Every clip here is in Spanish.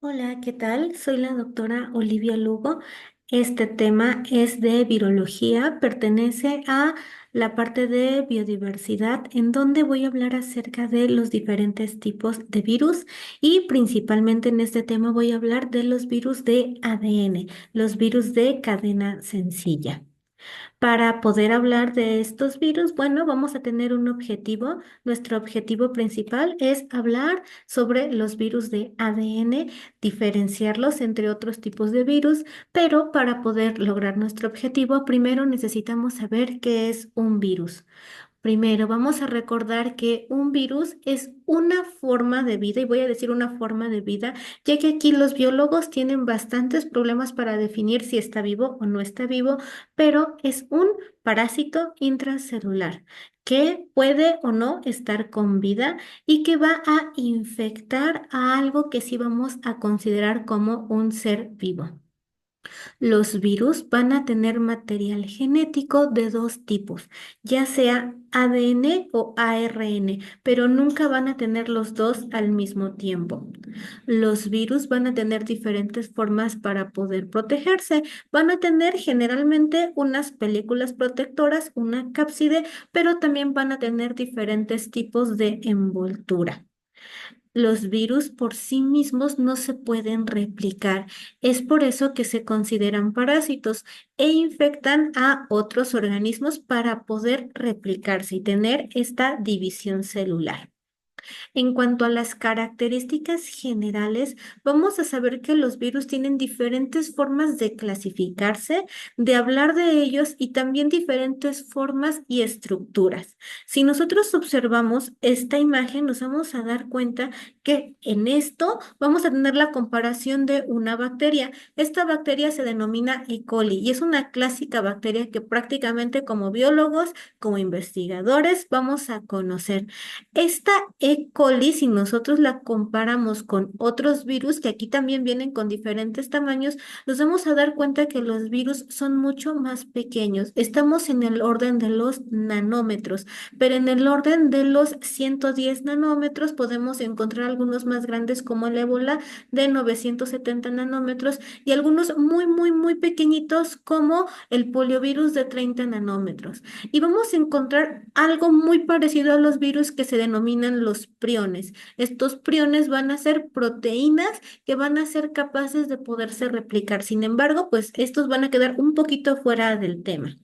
Hola, ¿qué tal? Soy la doctora Olivia Lugo. Este tema es de virología, pertenece a la parte de biodiversidad, en donde voy a hablar acerca de los diferentes tipos de virus y principalmente en este tema voy a hablar de los virus de ADN, los virus de cadena sencilla. Para poder hablar de estos virus, bueno, vamos a tener un objetivo. Nuestro objetivo principal es hablar sobre los virus de ADN, diferenciarlos entre otros tipos de virus, pero para poder lograr nuestro objetivo, primero necesitamos saber qué es un virus. Primero, vamos a recordar que un virus es una forma de vida, y voy a decir una forma de vida, ya que aquí los biólogos tienen bastantes problemas para definir si está vivo o no está vivo, pero es un parásito intracelular que puede o no estar con vida y que va a infectar a algo que sí vamos a considerar como un ser vivo. Los virus van a tener material genético de dos tipos, ya sea ADN o ARN, pero nunca van a tener los dos al mismo tiempo. Los virus van a tener diferentes formas para poder protegerse. Van a tener generalmente unas películas protectoras, una cápside, pero también van a tener diferentes tipos de envoltura. Los virus por sí mismos no se pueden replicar. Es por eso que se consideran parásitos e infectan a otros organismos para poder replicarse y tener esta división celular. En cuanto a las características generales, vamos a saber que los virus tienen diferentes formas de clasificarse, de hablar de ellos y también diferentes formas y estructuras. Si nosotros observamos esta imagen, nos vamos a dar cuenta que en esto vamos a tener la comparación de una bacteria. Esta bacteria se denomina E. coli y es una clásica bacteria que prácticamente como biólogos, como investigadores, vamos a conocer. Esta E. coli, si nosotros la comparamos con otros virus que aquí también vienen con diferentes tamaños, nos vamos a dar cuenta que los virus son mucho más pequeños. Estamos en el orden de los nanómetros, pero en el orden de los 110 nanómetros podemos encontrar algunos más grandes como el ébola de 970 nanómetros y algunos muy, muy, muy pequeñitos como el poliovirus de 30 nanómetros. Y vamos a encontrar algo muy parecido a los virus que se denominan los priones. Estos priones van a ser proteínas que van a ser capaces de poderse replicar. Sin embargo, pues estos van a quedar un poquito fuera del tema.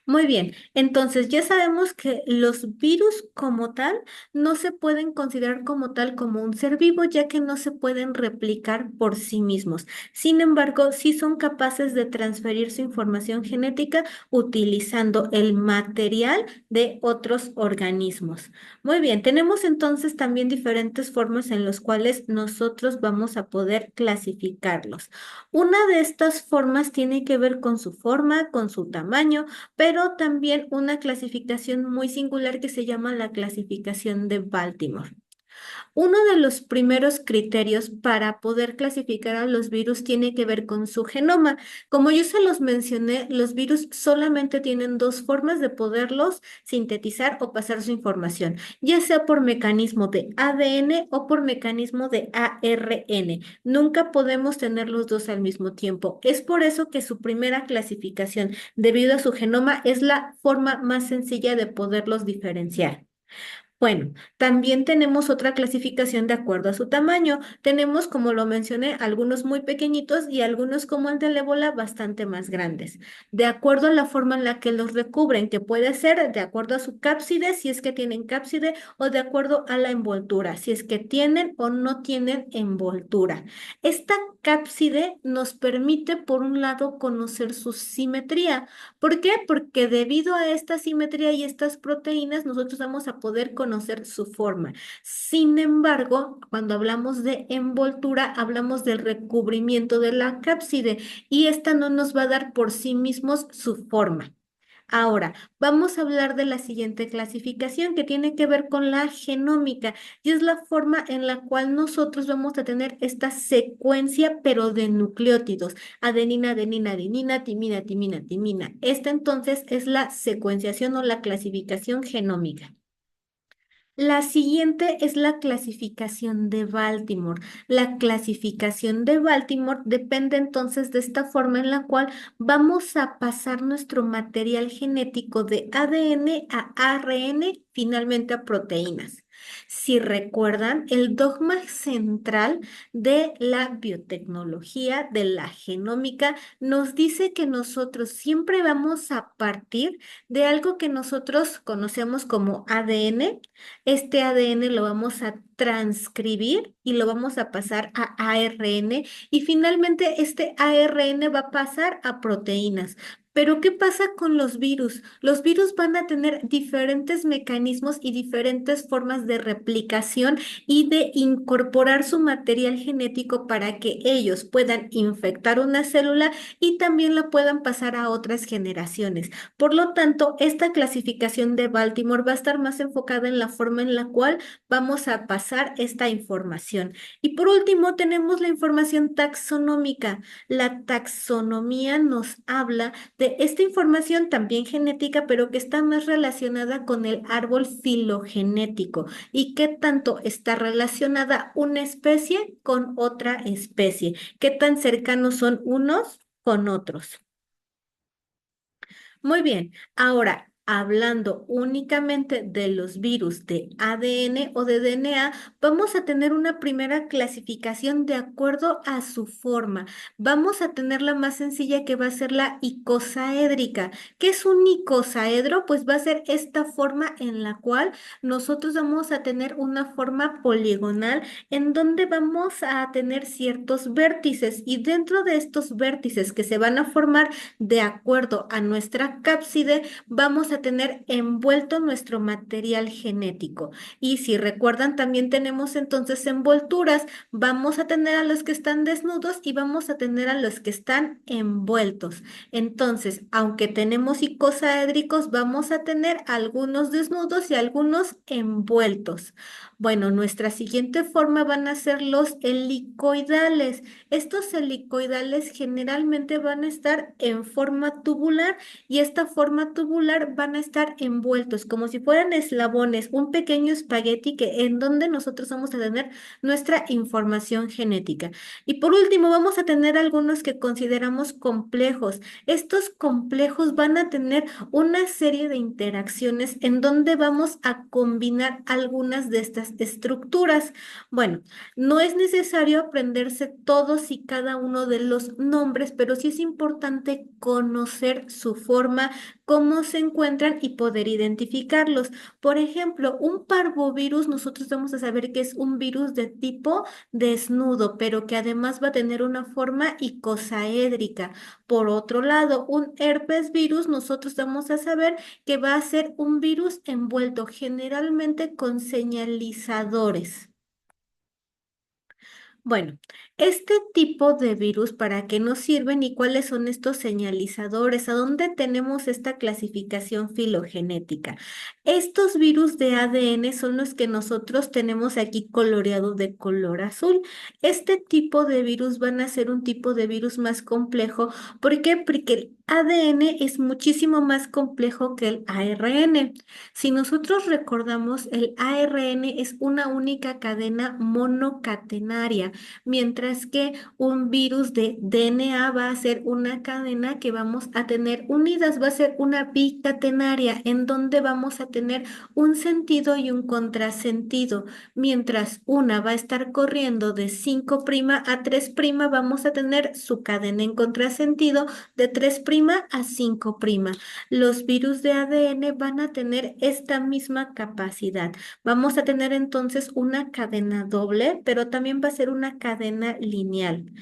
Muy bien, entonces ya sabemos que los virus como tal no se pueden considerar como tal como un ser vivo, ya que no se pueden replicar por sí mismos. Sin embargo, sí son capaces de transferir su información genética utilizando el material de otros organismos. Muy bien, tenemos entonces también diferentes formas en las cuales nosotros vamos a poder clasificarlos. Una de estas formas tiene que ver con su forma, con su tamaño, pero también una clasificación muy singular que se llama la clasificación de Baltimore. Uno de los primeros criterios para poder clasificar a los virus tiene que ver con su genoma. Como yo se los mencioné, los virus solamente tienen dos formas de poderlos sintetizar o pasar su información, ya sea por mecanismo de ADN o por mecanismo de ARN. Nunca podemos tener los dos al mismo tiempo. Es por eso que su primera clasificación, debido a su genoma, es la forma más sencilla de poderlos diferenciar. Bueno, también tenemos otra clasificación de acuerdo a su tamaño. Tenemos, como lo mencioné, algunos muy pequeñitos y algunos como el del ébola bastante más grandes. De acuerdo a la forma en la que los recubren, que puede ser de acuerdo a su cápside, si es que tienen cápside, o de acuerdo a la envoltura, si es que tienen o no tienen envoltura. Esta cápside nos permite, por un lado, conocer su simetría. ¿Por qué? Porque debido a esta simetría y estas proteínas, nosotros vamos a poder conocer su forma. Sin embargo, cuando hablamos de envoltura, hablamos del recubrimiento de la cápside y esta no nos va a dar por sí mismos su forma. Ahora, vamos a hablar de la siguiente clasificación que tiene que ver con la genómica y es la forma en la cual nosotros vamos a tener esta secuencia, pero de nucleótidos, adenina, adenina, adenina, timina, timina, timina. Esta entonces es la secuenciación o la clasificación genómica. La siguiente es la clasificación de Baltimore. La clasificación de Baltimore depende entonces de esta forma en la cual vamos a pasar nuestro material genético de ADN a ARN, finalmente a proteínas. Si recuerdan, el dogma central de la biotecnología, de la genómica, nos dice que nosotros siempre vamos a partir de algo que nosotros conocemos como ADN. Este ADN lo vamos a transcribir y lo vamos a pasar a ARN y finalmente este ARN va a pasar a proteínas. Pero ¿qué pasa con los virus? Los virus van a tener diferentes mecanismos y diferentes formas de replicación y de incorporar su material genético para que ellos puedan infectar una célula y también la puedan pasar a otras generaciones. Por lo tanto, esta clasificación de Baltimore va a estar más enfocada en la forma en la cual vamos a pasar esta información. Y por último, tenemos la información taxonómica. La taxonomía nos habla de esta información también genética, pero que está más relacionada con el árbol filogenético y qué tanto está relacionada una especie con otra especie, qué tan cercanos son unos con otros. Muy bien, ahora hablando únicamente de los virus de ADN o de DNA, vamos a tener una primera clasificación de acuerdo a su forma. Vamos a tener la más sencilla que va a ser la icosaédrica. ¿Qué es un icosaedro? Pues va a ser esta forma en la cual nosotros vamos a tener una forma poligonal en donde vamos a tener ciertos vértices y dentro de estos vértices que se van a formar de acuerdo a nuestra cápside, vamos a tener envuelto nuestro material genético. Y si recuerdan, también tenemos entonces envolturas. Vamos a tener a los que están desnudos y vamos a tener a los que están envueltos. Entonces, aunque tenemos icosaédricos, vamos a tener algunos desnudos y algunos envueltos. Bueno, nuestra siguiente forma van a ser los helicoidales. Estos helicoidales generalmente van a estar en forma tubular y esta forma tubular van a estar envueltos como si fueran eslabones, un pequeño espagueti que en donde nosotros vamos a tener nuestra información genética. Y por último, vamos a tener algunos que consideramos complejos. Estos complejos van a tener una serie de interacciones en donde vamos a combinar algunas de estas estructuras. Bueno, no es necesario aprenderse todos y cada uno de los nombres, pero sí es importante conocer su forma, cómo se encuentran y poder identificarlos. Por ejemplo, un parvovirus, nosotros vamos a saber que es un virus de tipo desnudo, pero que además va a tener una forma icosaédrica. Por otro lado, un herpes virus, nosotros vamos a saber que va a ser un virus envuelto generalmente con señalizadores. Bueno, este tipo de virus, ¿para qué nos sirven y cuáles son estos señalizadores? ¿A dónde tenemos esta clasificación filogenética? Estos virus de ADN son los que nosotros tenemos aquí coloreados de color azul. Este tipo de virus van a ser un tipo de virus más complejo. ¿Por qué? Porque el ADN es muchísimo más complejo que el ARN. Si nosotros recordamos, el ARN es una única cadena monocatenaria mientras que un virus de DNA va a ser una cadena que vamos a tener unidas, va a ser una bicatenaria en donde vamos a tener un sentido y un contrasentido, mientras una va a estar corriendo de 5' a 3', vamos a tener su cadena en contrasentido de 3' a 5'. Los virus de ADN van a tener esta misma capacidad. Vamos a tener entonces una cadena doble, pero también va a ser una cadena lineal.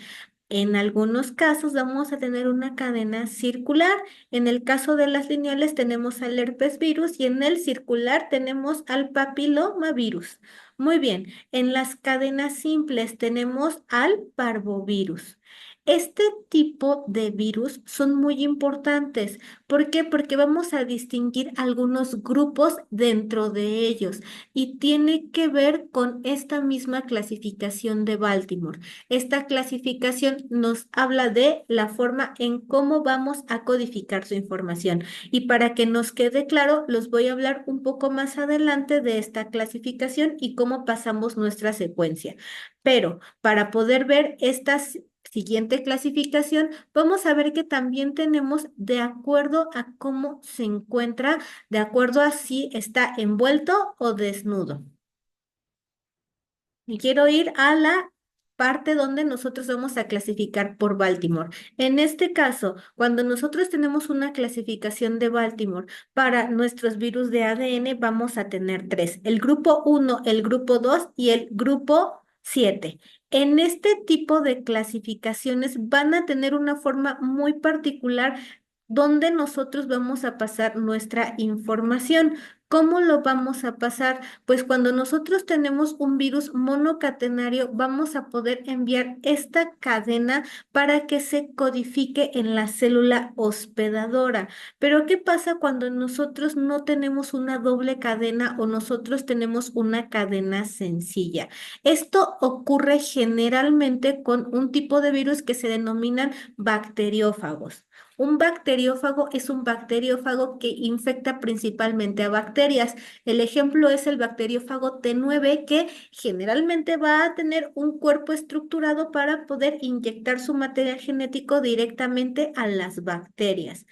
En algunos casos vamos a tener una cadena circular. En el caso de las lineales tenemos al herpes virus y en el circular tenemos al papilomavirus. Muy bien, en las cadenas simples tenemos al parvovirus. Este tipo de virus son muy importantes. ¿Por qué? Porque vamos a distinguir algunos grupos dentro de ellos y tiene que ver con esta misma clasificación de Baltimore. Esta clasificación nos habla de la forma en cómo vamos a codificar su información. Y para que nos quede claro, los voy a hablar un poco más adelante de esta clasificación y cómo pasamos nuestra secuencia. Pero para poder ver esta siguiente clasificación, vamos a ver que también tenemos de acuerdo a cómo se encuentra, de acuerdo a si está envuelto o desnudo. Y quiero ir a la parte donde nosotros vamos a clasificar por Baltimore. En este caso, cuando nosotros tenemos una clasificación de Baltimore para nuestros virus de ADN, vamos a tener tres: el grupo uno, el grupo 2 y el grupo 7. En este tipo de clasificaciones van a tener una forma muy particular donde nosotros vamos a pasar nuestra información. ¿Cómo lo vamos a pasar? Pues cuando nosotros tenemos un virus monocatenario, vamos a poder enviar esta cadena para que se codifique en la célula hospedadora. Pero ¿qué pasa cuando nosotros no tenemos una doble cadena o nosotros tenemos una cadena sencilla? Esto ocurre generalmente con un tipo de virus que se denominan bacteriófagos. Un bacteriófago es un bacteriófago que infecta principalmente a bacterias. El ejemplo es el bacteriófago T9, que generalmente va a tener un cuerpo estructurado para poder inyectar su material genético directamente a las bacterias.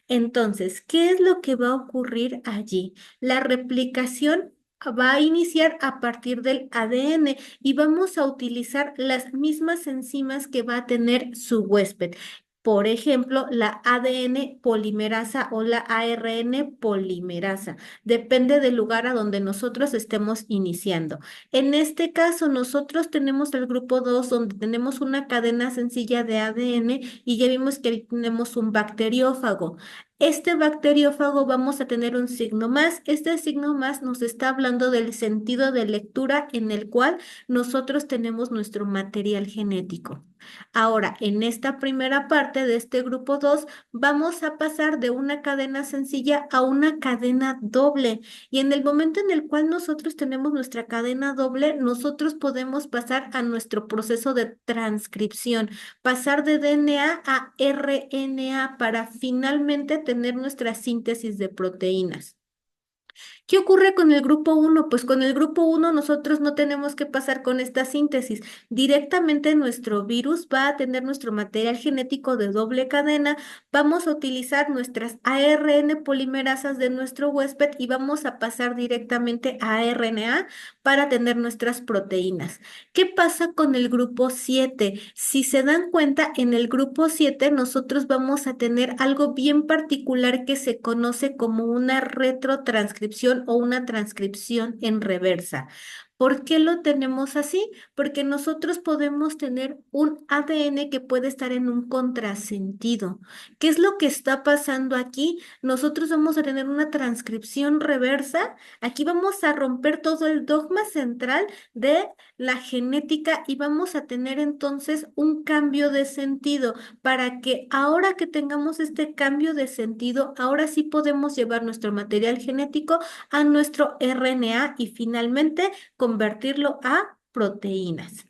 Entonces, ¿qué es lo que va a ocurrir allí? La replicación va a iniciar a partir del ADN y vamos a utilizar las mismas enzimas que va a tener su huésped. Por ejemplo, la ADN polimerasa o la ARN polimerasa. Depende del lugar a donde nosotros estemos iniciando. En este caso, nosotros tenemos el grupo 2 donde tenemos una cadena sencilla de ADN y ya vimos que ahí tenemos un bacteriófago. Este bacteriófago vamos a tener un signo más. Este signo más nos está hablando del sentido de lectura en el cual nosotros tenemos nuestro material genético. Ahora, en esta primera parte de este grupo 2, vamos a pasar de una cadena sencilla a una cadena doble. Y en el momento en el cual nosotros tenemos nuestra cadena doble, nosotros podemos pasar a nuestro proceso de transcripción, pasar de DNA a RNA para finalmente tener nuestra síntesis de proteínas. ¿Qué ocurre con el grupo uno? Pues con el grupo uno nosotros no tenemos que pasar con esta síntesis. Directamente nuestro virus va a tener nuestro material genético de doble cadena. Vamos a utilizar nuestras ARN polimerasas de nuestro huésped y vamos a pasar directamente a RNA para tener nuestras proteínas. ¿Qué pasa con el grupo 7? Si se dan cuenta, en el grupo 7 nosotros vamos a tener algo bien particular que se conoce como una retrotranscripción o una transcripción en reversa. ¿Por qué lo tenemos así? Porque nosotros podemos tener un ADN que puede estar en un contrasentido. ¿Qué es lo que está pasando aquí? Nosotros vamos a tener una transcripción reversa. Aquí vamos a romper todo el dogma central de la genética y vamos a tener entonces un cambio de sentido para que ahora que tengamos este cambio de sentido, ahora sí podemos llevar nuestro material genético a nuestro RNA y finalmente convertirlo a proteínas.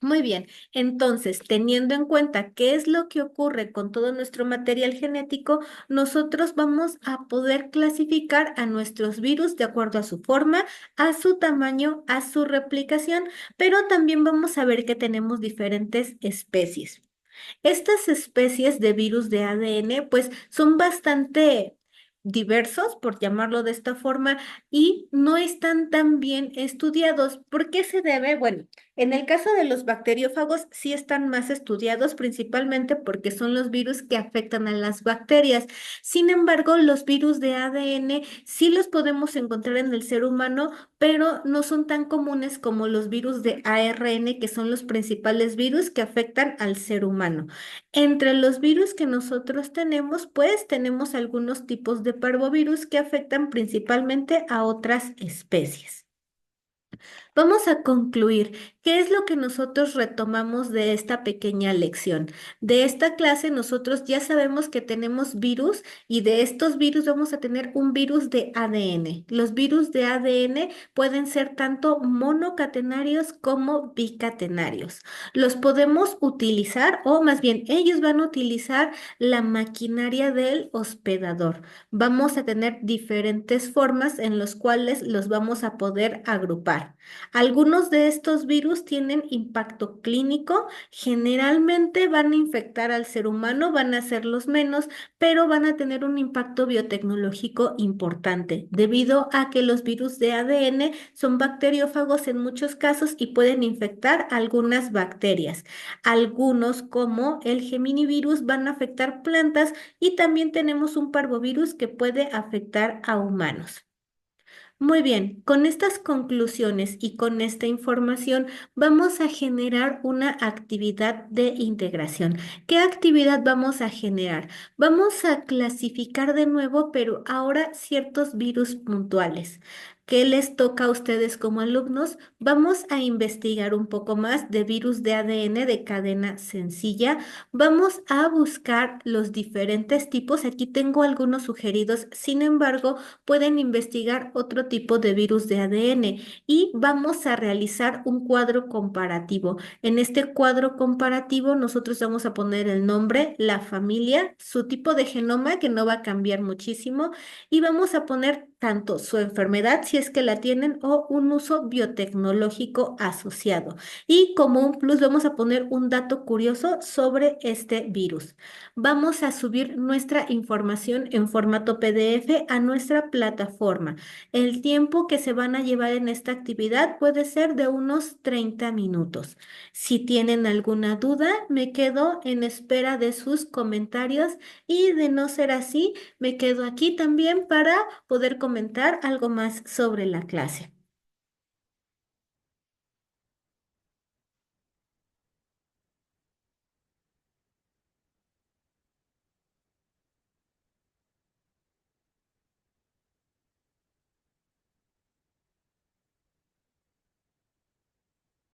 Muy bien, entonces, teniendo en cuenta qué es lo que ocurre con todo nuestro material genético, nosotros vamos a poder clasificar a nuestros virus de acuerdo a su forma, a su tamaño, a su replicación, pero también vamos a ver que tenemos diferentes especies. Estas especies de virus de ADN, pues son bastante diversos, por llamarlo de esta forma, y no están tan bien estudiados. ¿Por qué se debe? Bueno, en el caso de los bacteriófagos sí están más estudiados, principalmente porque son los virus que afectan a las bacterias. Sin embargo, los virus de ADN sí los podemos encontrar en el ser humano, pero no son tan comunes como los virus de ARN, que son los principales virus que afectan al ser humano. Entre los virus que nosotros tenemos, pues tenemos algunos tipos de parvovirus que afectan principalmente a otras especies. Vamos a concluir. ¿Qué es lo que nosotros retomamos de esta pequeña lección? De esta clase nosotros ya sabemos que tenemos virus y de estos virus vamos a tener un virus de ADN. Los virus de ADN pueden ser tanto monocatenarios como bicatenarios. Los podemos utilizar o más bien ellos van a utilizar la maquinaria del hospedador. Vamos a tener diferentes formas en las cuales los vamos a poder agrupar. Algunos de estos virus tienen impacto clínico, generalmente van a infectar al ser humano, van a ser los menos, pero van a tener un impacto biotecnológico importante, debido a que los virus de ADN son bacteriófagos en muchos casos y pueden infectar algunas bacterias. Algunos, como el geminivirus, van a afectar plantas y también tenemos un parvovirus que puede afectar a humanos. Muy bien, con estas conclusiones y con esta información vamos a generar una actividad de integración. ¿Qué actividad vamos a generar? Vamos a clasificar de nuevo, pero ahora ciertos virus puntuales. ¿Qué les toca a ustedes como alumnos? Vamos a investigar un poco más de virus de ADN de cadena sencilla. Vamos a buscar los diferentes tipos. Aquí tengo algunos sugeridos, sin embargo, pueden investigar otro tipo de virus de ADN y vamos a realizar un cuadro comparativo. En este cuadro comparativo nosotros vamos a poner el nombre, la familia, su tipo de genoma que no va a cambiar muchísimo y vamos a poner tanto su enfermedad si es que la tienen o un uso biotecnológico asociado. Y como un plus vamos a poner un dato curioso sobre este virus. Vamos a subir nuestra información en formato PDF a nuestra plataforma. El tiempo que se van a llevar en esta actividad puede ser de unos 30 minutos. Si tienen alguna duda, me quedo en espera de sus comentarios y de no ser así, me quedo aquí también para poder comentar algo más sobre la clase.